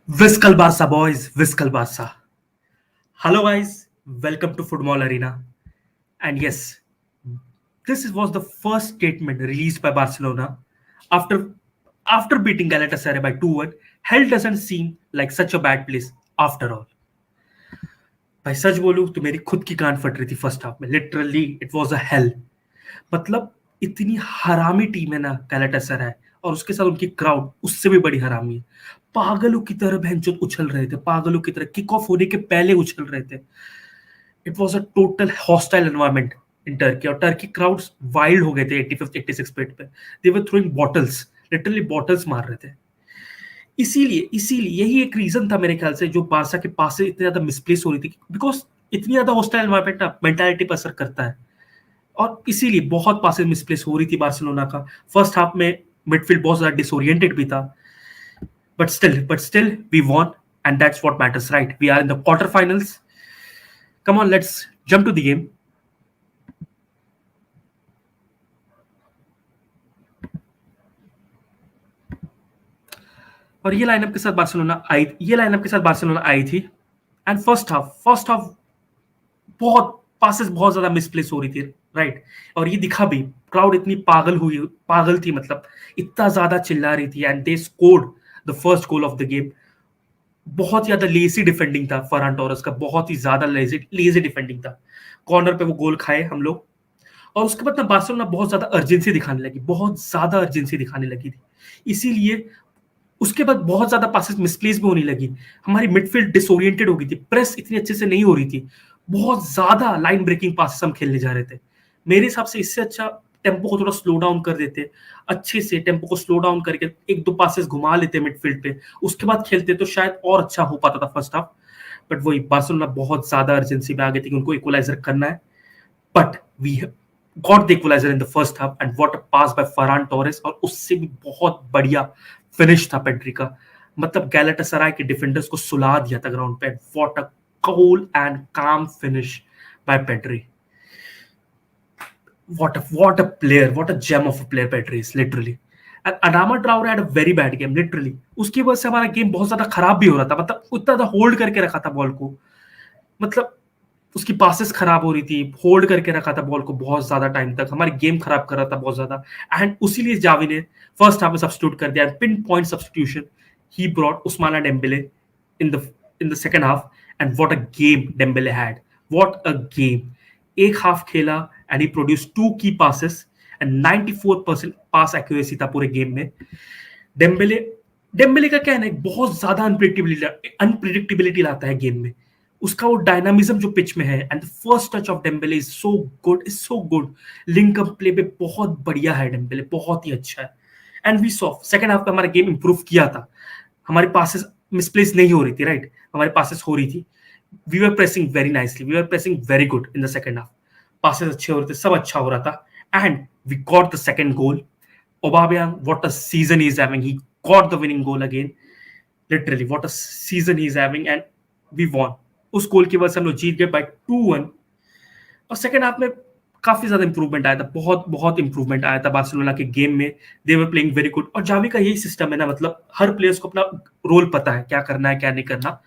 Viscal Barca boys, Viscal Barca. Hello guys, welcome to Football Arena. And yes, was the first statement released by Barcelona after after beating Galatasaray by 2-1. Hell doesn't seem like such a bad place after all. भाई सच बोलूं तो मेरी खुद की कान फट रही थी first half में literally it was a hello मतलब इतनी हरामी टीम है ना गैलाटासराय और उसके साथ उनकी क्राउड उससे भी बड़ी हरामी है पागलों की तरह भैंचोद उछल रहे थे पागलों की तरह किक ऑफ होने के पहले उछल रहे थे it was a total hostile environment in Turkey और टर्की क्राउड्स वाइल्ड हो गए थे 85th 86 मिनट पे दे वर थ्रोइंग बॉटल्स लिटरली बॉटल्स मार रहे थे इसीलिए यही एक रीजन था मेरे ख्याल से जो बारसा के पास से इतनी ज्यादा मिसप्लेस हो रही थी बिकॉज इतनी ज्यादा हॉस्टाइल एनवायरनमेंट मेंटालिटी पर असर करता है और इसीलिए बहुत पासेस मिसप्लेस हो रही थी बार्सिलोना का फर्स्ट हाफ में मिडफील्ड बहुत ज्यादा डिसोरिएंटेड भी था but still we won and that's what matters right we are in the quarterfinals come on let's jump to the game और ये लाइनअप के साथ बार्सिलोना आई थी एंड फर्स्ट हाफ बहुत ज्यादा मिसप्लेस हो रही थी राइट और ये दिखा भी क्राउड इतनी पागल थी मतलब इतना ज्यादा चिल्ला रही थी and they scored the first goal of the game बहुत ज्यादा लेजी डिफेंडिंग था फरहान टोरेस का बहुत ही ज्यादा लेजी डिफेंडिंग था कॉर्नर पे वो गोल खाए हम लोग और उसके बाद ना बार्सिलोना बहुत ज्यादा अर्जेंसी दिखाने लगी थी इसीलिए उसके बाद बहुत ज्यादा पासेस मिसप्लेस भी होने लगी हमारी मिडफील्ड डिसोरिएंटेड हो गई थी प्रेस इतनी अच्छे से नहीं हो रही थी बहुत ज्यादा लाइन ब्रेकिंग पासेस हम खेलने जा रहे थे मेरे हिसाब से इससे अच्छा टेम्पो को थोड़ा स्लो डाउन कर देते अच्छे से टेम्पो को स्लो डाउन करके एक दो पासेस घुमा लेते मिडफील्ड पे उसके बाद खेलते तो शायद और अच्छा हो पाता था फर्स्ट हाफ बट वही बार्सिलोना बहुत ज्यादा अर्जेंसी में आ गई थी कि उनको इक्वलाइजर करना है but we got the equaliser in the first half and what a pass by Ferran Torres और उससे भी बहुत बढ़िया फिनिश था पेड्री का मतलब गैलाटासराय के डिफेंडर्स को सुला दिया था ग्राउंड पे what a cool and calm finish by Pedri. What a player, what a gem of a player Pedri is literally. And Adama Traore had a very bad game literally. उसकी वजह से हमारा game बहुत ज्यादा खराब भी हो रहा था मतलब उतना ज्यादा होल्ड करके रखा था बॉल को मतलब उसकी पासेस खराब हो रही थी होल्ड करके रखा था बॉल को बहुत ज्यादा टाइम तक हमारी गेम खराब कर रहा था बहुत ज्यादा एंड उसीलिए जावी ने फर्स्ट हाफ में सब्स्टिट्यूट कर दिया pinpoint substitution he brought Ousmane Dembele in the second half and what a game Dembele had what a game एक हाफ खेला and he produce 2 key passes and 94% pass accuracy था पूरे game में Dembélé Dembélé का क्या है ना बहुत ज्यादा अनप्रिडिक्टेबिलिटी लाता है गेम में उसका वो डायनामिज्म जो पिच में है and the first touch of Dembele is so good link up play पे बहुत बढ़िया है डेम्बेले बहुत ही अच्छा है and we saw second half में हमारा गेम इंप्रूव किया था हमारे पासेस मिसप्लेस नहीं हो रही थी राइट हमारे पासेस हो रही थी we were pressing very nicely we were pressing very good in the second half passes अच्छे हो रहे थे सब अच्छा हो रहा था and we got the second goal Aubameyang, what a season he's having. He got the winning goal again. Literally, what a season he's having. And we won. उस गोल की वजह से हम लोग जीत गए बाय 2-1 और सेकंड हाफ में काफी ज्यादा इंप्रूवमेंट आया था बहुत बहुत इंप्रूवमेंट आया था बार्सिलोना के गेम में दे वर प्लेइंग वेरी गुड और जावी का यही सिस्टम है ना मतलब हर प्लेयर्स को अपना रोल पता है क्या करना है क्या नहीं करना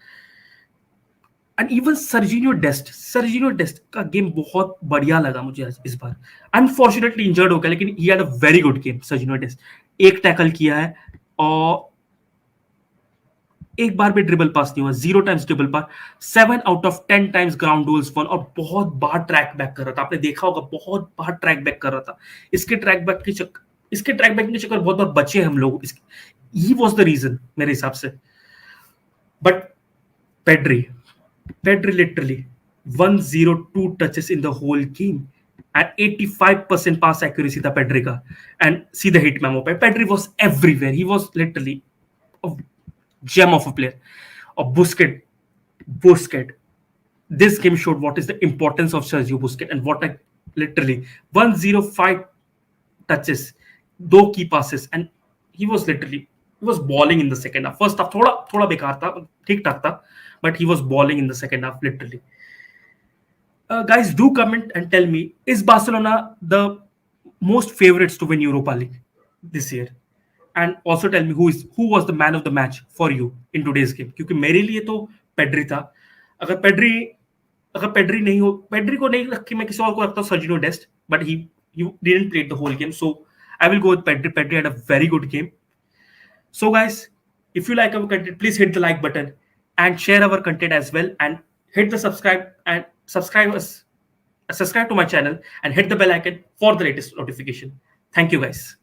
एंड इवन सर्जिनियो डेस्ट का गेम बहुत बढ़िया लगा मुझे इस बार अनफॉर्चुनेटली इंजर्ड हो गया लेकिन he had a very good game Sergino Dest एक टैकल किया है और एक बार भी ड्रिबल पास नहीं हुआ 0 times dribble pass 7 out of 10 times ground duels one और बहुत बार ट्रैक बैक कर रहा था आपने देखा होगा बहुत बार ट्रैक बैक कर रहा था इसके ट्रैक बैक के चक्कर बहुत बार बचे हम लोग ही वाज द रीजन मेरे हिसाब से but Pedri literally 102 touches in the whole game and 85% pass accuracy था Pedri का and see the hit memo Pedri was everywhere he was literally a gem of a player or Busquets this game showed what is the importance of Sergio Busquets and what a literally 105 touches 2 key passes and he was balling in the second half first half थोड़ा बेकार था ठीक ठाक था but he was balling in the second half literally guys do comment and tell me is Barcelona the most favorites to win Europa League this year and also tell me who was the man of the match for you in today's game, क्योंकि मेरे लिए तो Pedri था। अगर Pedri अगर Pedri नहीं हो, Pedri को नहीं रख के मैं किसी और को रखता हूँ, Sergino Dest, but he didn't play the whole game, so I will go with Pedri. Pedri had a very good game. So guys, if you like our content, please hit the like button and share our content as well, and hit the subscribe to my channel and hit the bell icon for the latest notification. Thank you guys.